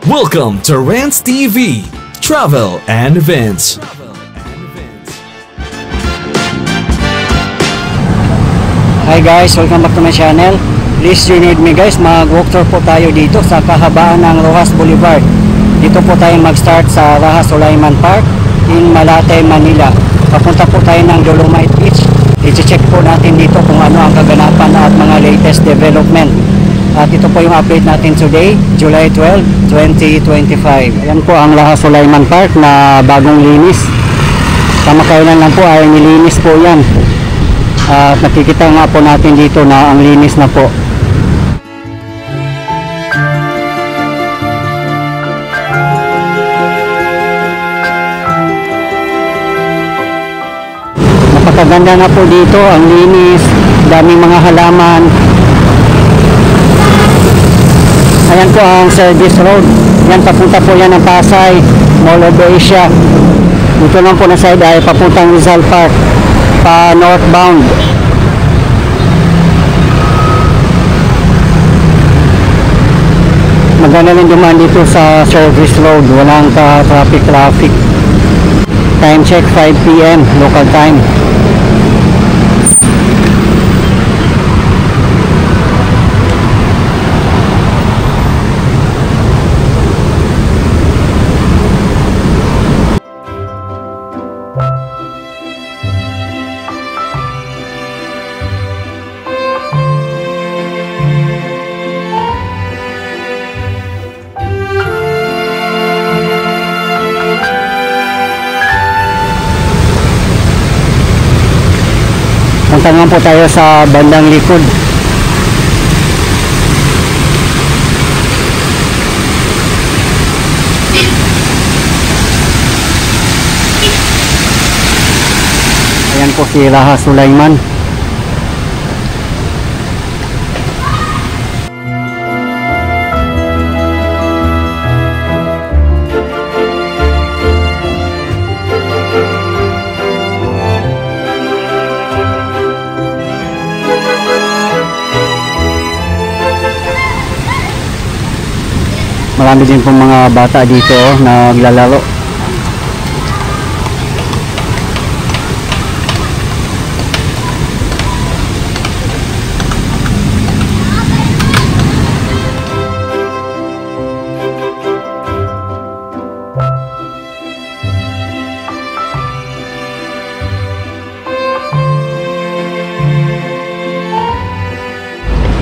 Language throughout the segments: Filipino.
Welcome to Rants TV, Travel and Events. Hi guys, welcome back to my channel. Please join with me guys, mag-walk tour po tayo dito sa kahabaan ng Roxas Boulevard. Dito po tayo mag-start sa Raha Sulaiman Park in Malate, Manila. Papunta po tayo ng Dolomite Beach. I-check po natin dito kung ano ang kaganapan at mga latest development. At ito po yung update natin today, July 12, 2025. Ayan po ang Raha Sulaiman Park na bagong linis. Kamakailan lang po ay nilinis po yan. At nakikita nga po natin dito na ang linis na po. Napakaganda na po dito, ang linis, daming mga halaman. Ayan po ang service road. Yan, papunta po yan ng Pasay, Mall of Asia. Dito lang po na side ay papuntang Rizal Park, pa northbound. Maganda rin dumaan dito sa service road, walang traffic. Time check 5 PM local time. Punta nga po tayo sa bandang likod. Ayan po si Raha Sulaiman. Marami din pong mga bata dito naglalaro.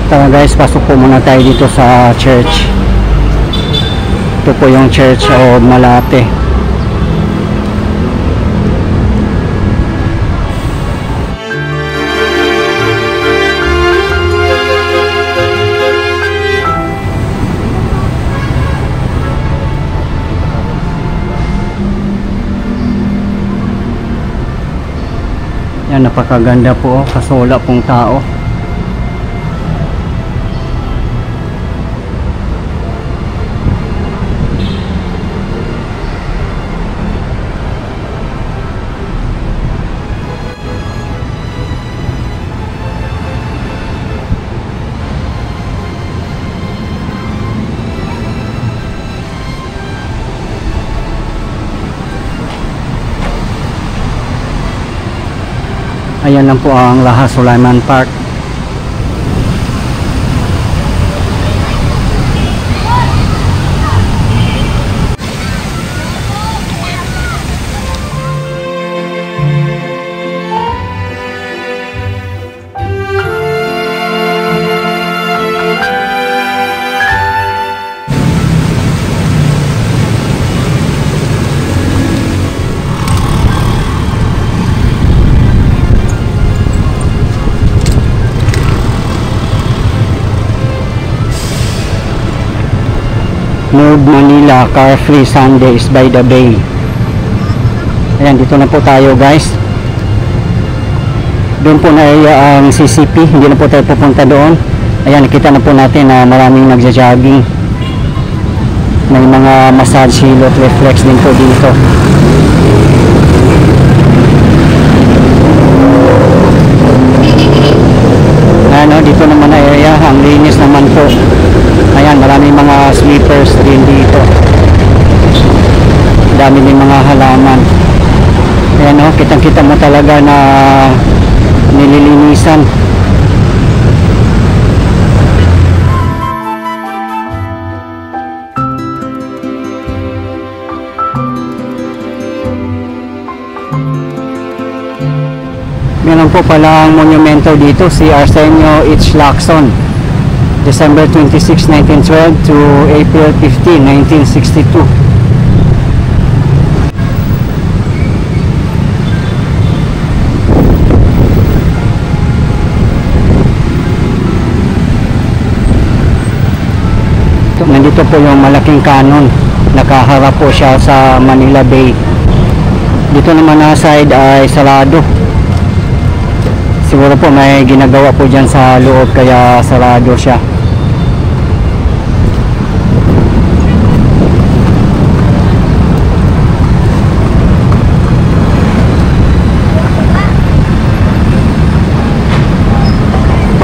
Tara guys, pasok po muna tayo dito sa church. Ito po yung Church of Malate. Yan, napakaganda po, kaso wala pong tao. Ayan lang po ang Raha Sulaiman Park. North Manila Car Free Sundays by the Bay. Ayan, dito na po tayo guys. Doon po na ang CCP, hindi na po tayo pupunta doon. Ayan, nakita na po natin na maraming nagja-jogging. May mga massage hilot reflex din po dito. Ayan, dito naman na area, ang linis naman po. Ayan, maraming mga sleepers din dito. dami din mga halaman. Ayan o, kitang-kita mo talaga na nililinisan. Meron po palang monumento dito, si Arsenio H. Lacson, December 26, 1912 to April 15, 1962. Nandito po yung malaking kanon, nakaharap po siya sa Manila Bay. Dito naman na side ay sarado. Siguro po may ginagawa po dyan sa loob kaya sarado siya.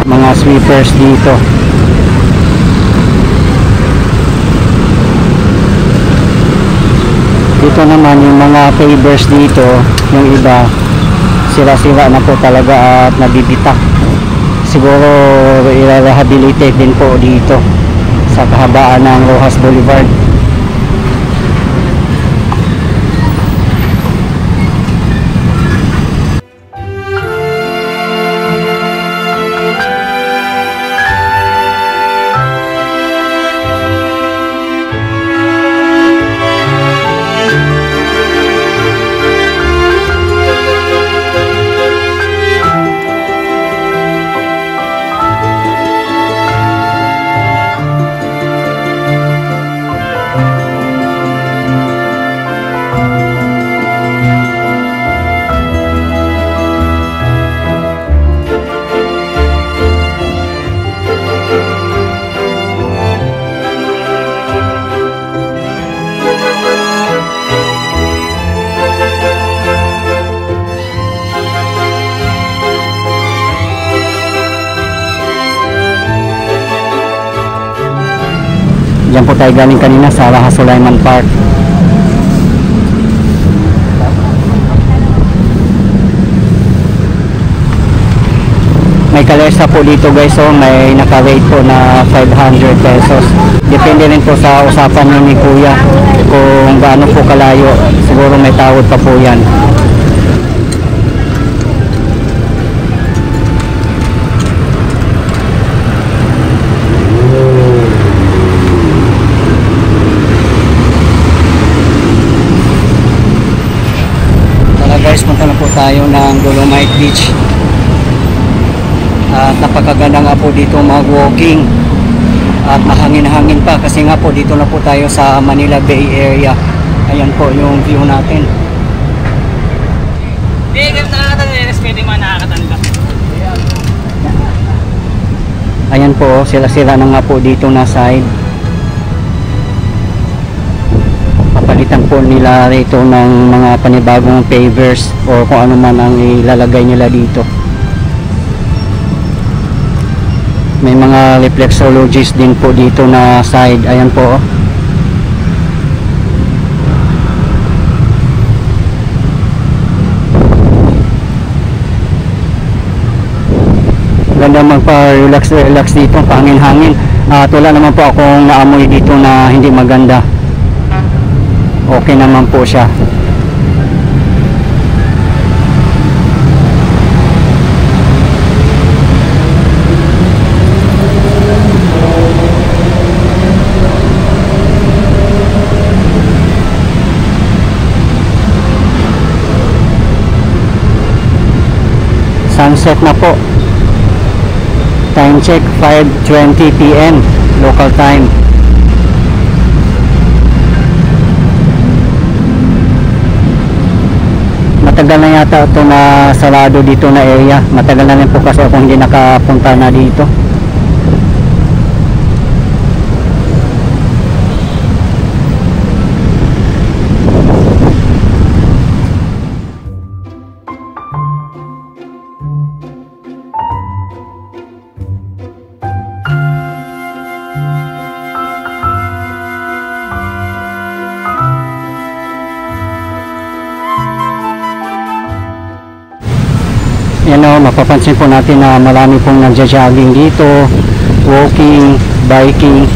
Mga sweepers dito. Dito naman yung mga pavers dito, yung iba sira-sira na po talaga at nabibitak. Siguro i-rehabilitate din po dito sa kahabaan ng Roxas Boulevard. Diyan po tayo galing kanina sa Raha Sulaiman Park. May kalesa po dito guys, so may naka-rate po na 500 pesos. Depende rin po sa usapan nyo ni Kuya kung gaano po kalayo. Siguro may tawad pa po yan. Guys, punta na po tayo ng Dolomite Beach at napakaganda nga po dito mag-walking at mahangin-hangin pa kasi nga po dito na po tayo sa Manila Bay area. Ayan po yung view natin. Ayan po, sila-sila na nga po dito na side. Papalitan po nila rito ng mga panibagong pavers o kung ano man ang ilalagay nila dito. May mga reflexologies din po dito na side. Ayan po. Ganda magpa-relax dito, pangin-hangin. At wala naman po akong naamoy dito na hindi maganda. Okay naman po siya. Sunset na po. Time check 5:20 PM local time. Matagal na yata ito na sarado dito na area. Matagal na rin po kasi ako hindi nakapunta na dito. Yan o, mapapansin po natin na marami pong nagja-jogging dito, walking, biking,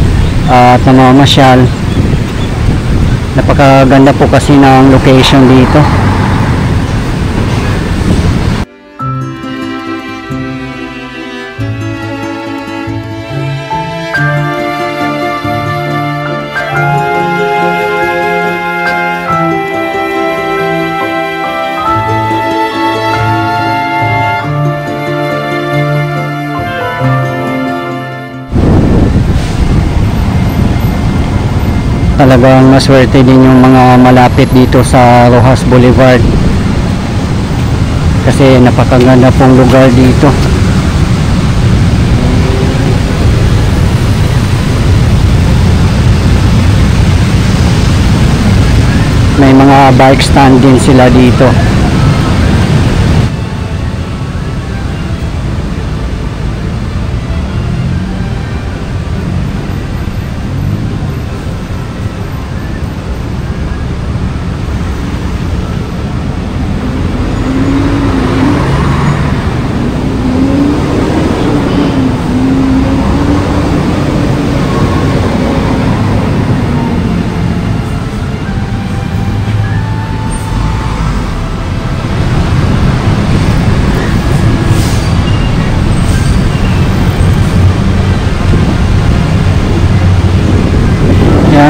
at namamasyal. Napakaganda po kasi ng location dito. Talagang maswerte din yung mga malapit dito sa Roxas Boulevard kasi napakaganda pong lugar dito. May mga bike stand din sila dito.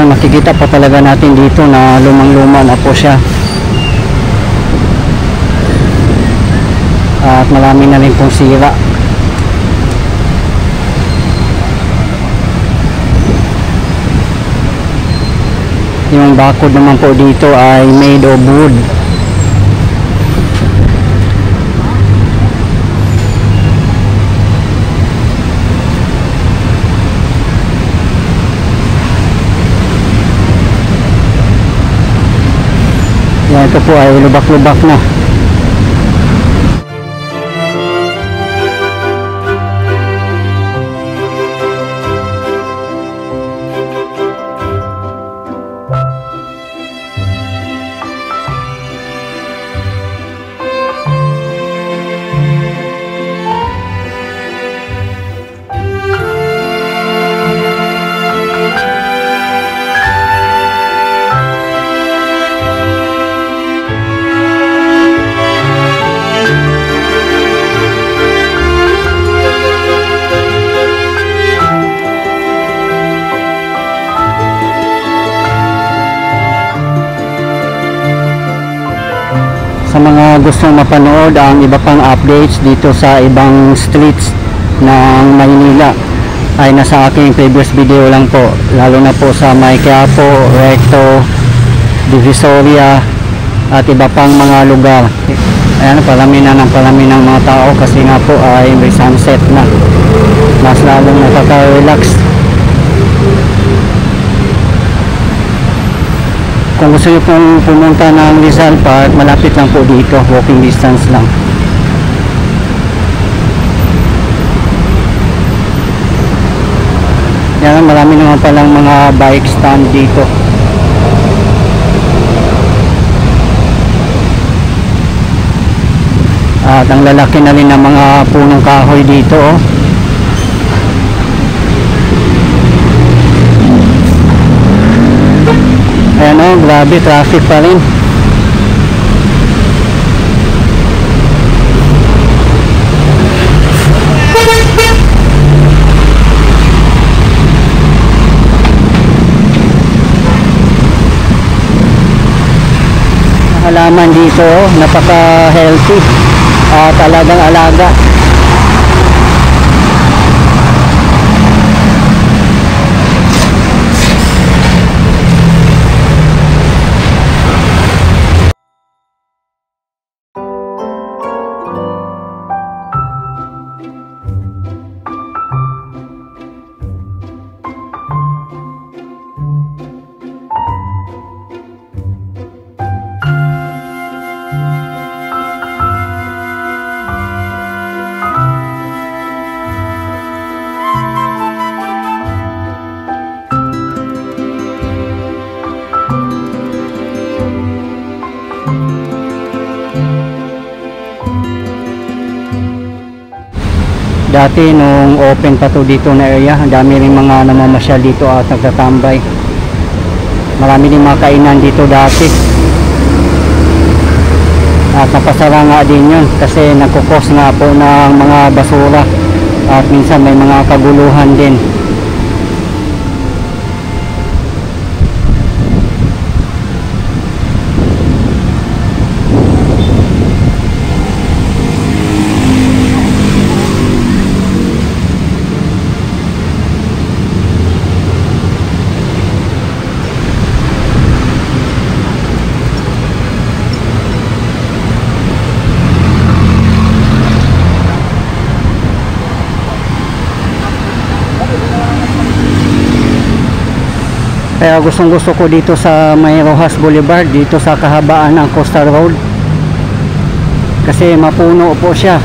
Makikita pa talaga natin dito na lumang-luma na po siya at marami na rin pong sira. Yung bakod naman po dito ay made of wood. Yan, ito po ay lubak-lubak na. Sa mga gustong mapanood ang iba pang updates dito sa ibang streets ng Maynila ay nasa aking previous video lang po, lalo na po sa May Quiapo, Recto, Divisoria at iba pang mga lugar. Ayan, palami na ng mga tao kasi nga po ay may sunset na, mas lalong nakaka-relax. Kung gusto nyo pong pumunta ng Rizal Park, malapit lang po dito, walking distance lang. Yan, marami naman palang mga bike stand dito. At ang lalaki na rin ng mga punong kahoy dito, oh. Ayan o, grabe, traffic pa rin. Halaman dito, napaka-healthy. Talagang alaga. Dati nung open pa to dito na area, ang dami rin mga namamasyal dito at nagtatambay. Marami din mga kainan dito dati. At napasara nga din yun kasi nagkukos nga po ng mga basura at minsan may mga kaguluhan din. Kaya gustong gusto ko dito sa may Roxas Boulevard, dito sa kahabaan ng Coastal Road, kasi mapuno po siya.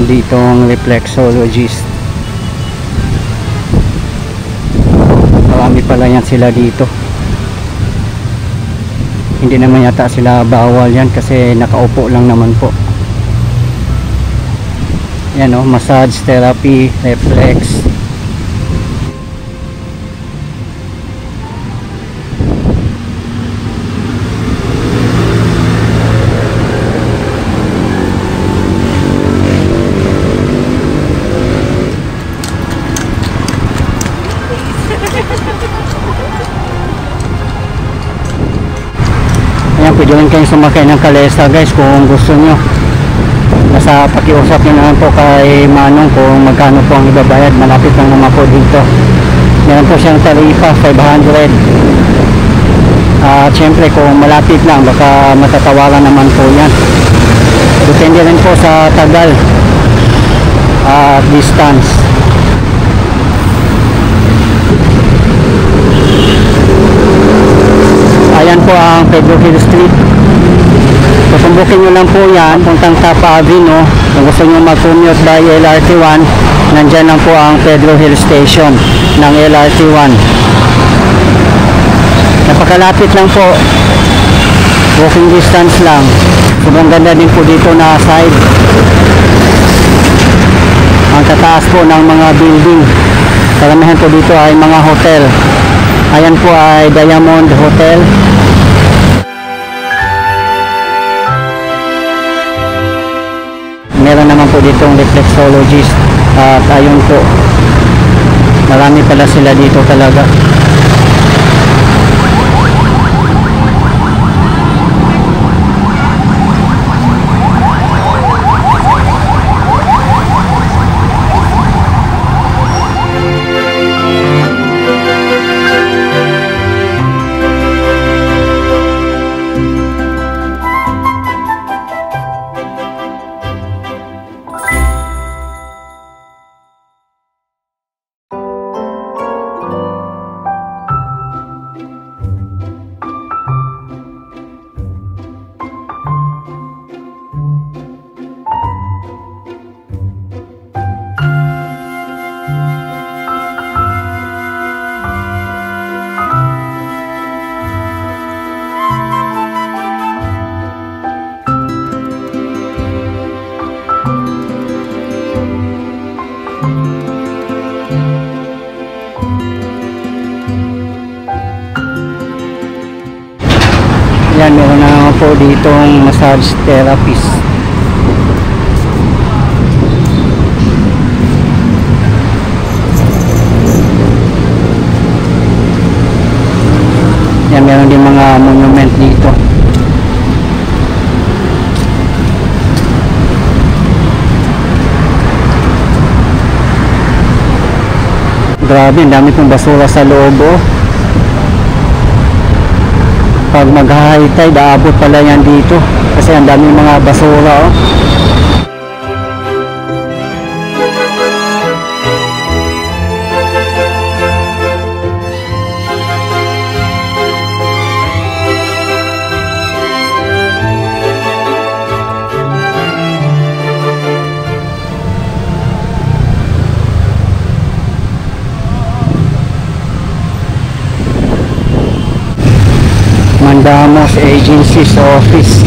Ditong reflexologist, marami pala yan sila dito. Hindi naman yata sila bawal yan kasi nakaupo lang naman po. Yan o, massage therapy, reflex. Ayan, pwede rin kayong sumakay ng Calesa guys kung gusto nyo. Nasa pakiusap nyo naman po kay Manong kung magkano po ang ibabayad. Malapit lang naman po dito. Meron po siyang tarifa 500. At syempre kung malapit lang baka matatawaran naman po yan. Depende rin po sa tagal at distance. Ayan po ang Pedro Hill Street. Susumbukin nyo lang po yan puntang Tapa Avenue. Kung gusto nyo mag-commute by LRT 1, nandyan lang po ang Pedro Hill Station ng LRT 1. Napakalapit lang po, walking distance lang. Sobrang ganda din po dito na side. Ang tataas po ng mga building. Karamihan po dito ay mga hotel. Ayan po ay Diamond Hotel. Meron naman po ditong reflexologist. At ayun po, marami pala sila dito talaga. Yan, meron na naman po ditong massage therapist. Yan, meron din mga monument dito. Grabe, ang dami pong basura sa loob, oh. Pag mag-high tide, aabot pala yan dito kasi ang dami mga basura, oh. Mandamos Agency's Office.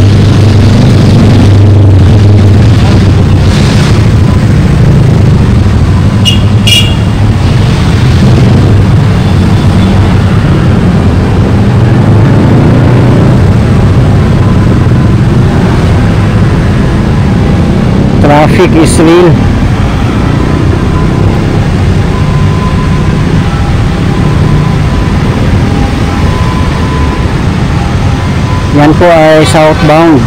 Traffic is real. Yan po ay southbound.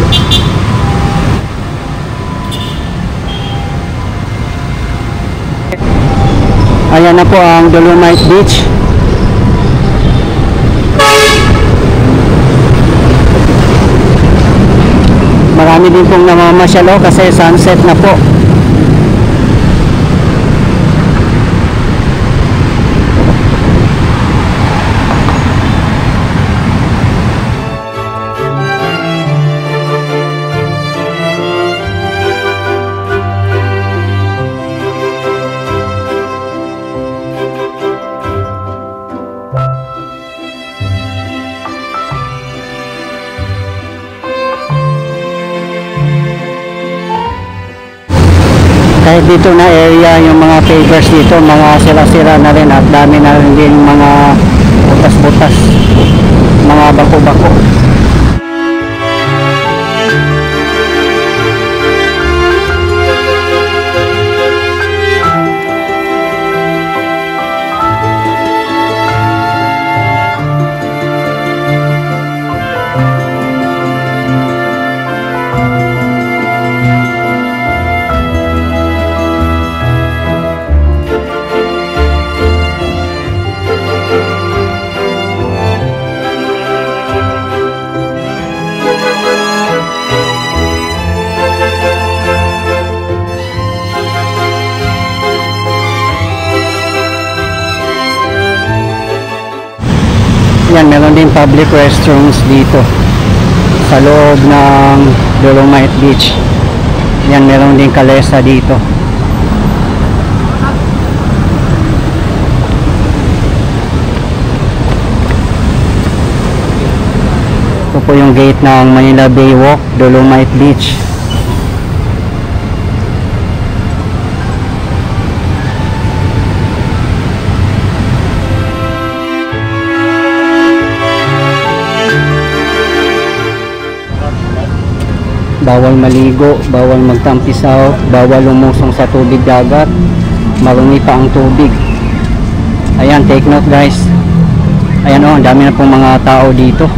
Ayan na po ang Dolomite Beach. Marami din pong namamasyal, kasi sunset na po. Kahit dito na area, yung mga pavers dito, mga sira-sira na rin at dami na rin din mga butas-butas, mga bako-bako. Yan, meron din public restrooms dito sa loob ng Dolomite Beach. Yan, meron din kalesa dito. Ito po yung gate ng Manila Bay Walk, Dolomite Beach. Bawal maligo, bawal magtampisaw, bawal lumusong sa tubig dagat, marumi pa ang tubig. Ayan, take note guys. Ayan, ang dami na pong mga tao dito.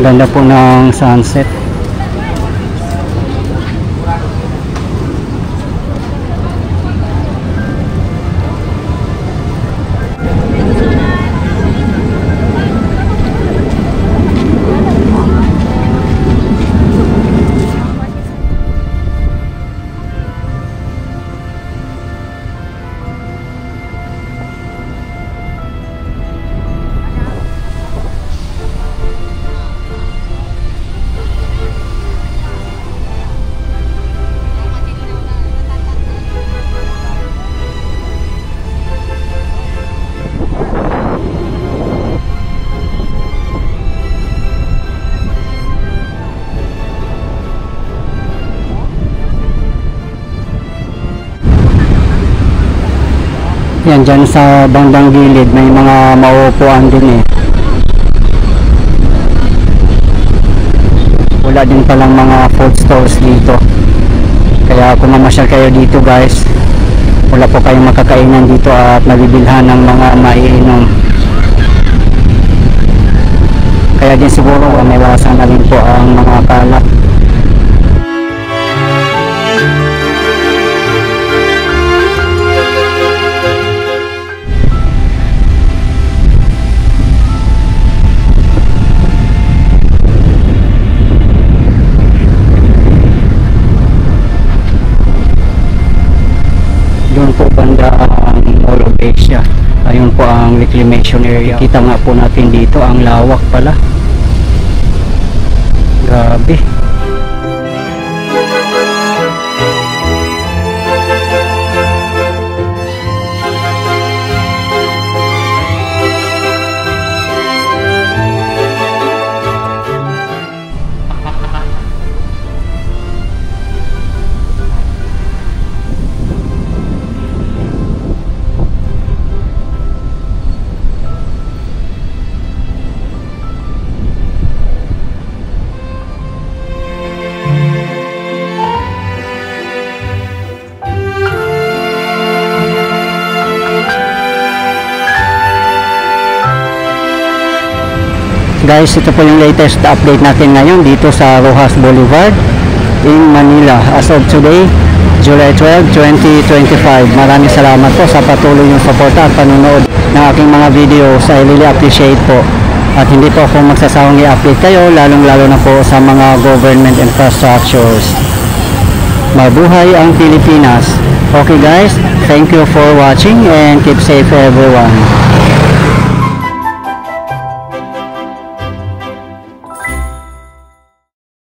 Ganda po ng sunset. Yan, dyan sa bandang gilid may mga mauupuan din eh. Wala din palang mga food stores dito. Kaya kung mamasyal kayo dito guys, wala po kayong makakainan dito at mabibilhan ng mga maiinom. Kaya din siguro may wasan na rin po ang mga kalat. Doon po banda ang Mall of Asia. Ayun po ang reclamation area. Kita nga po natin dito ang lawak pala. Grabe. Guys, ito po yung latest update natin ngayon dito sa Roxas Boulevard in Manila as of today, July 12, 2025. Maraming salamat po sa patuloy yung suporta at panonood ng aking mga videos. I really appreciate po. At hindi po ako magsasawang i-update kayo, lalong-lalo na po sa mga government infrastructures. Mabuhay ang Pilipinas. Okay guys, thank you for watching and keep safe everyone.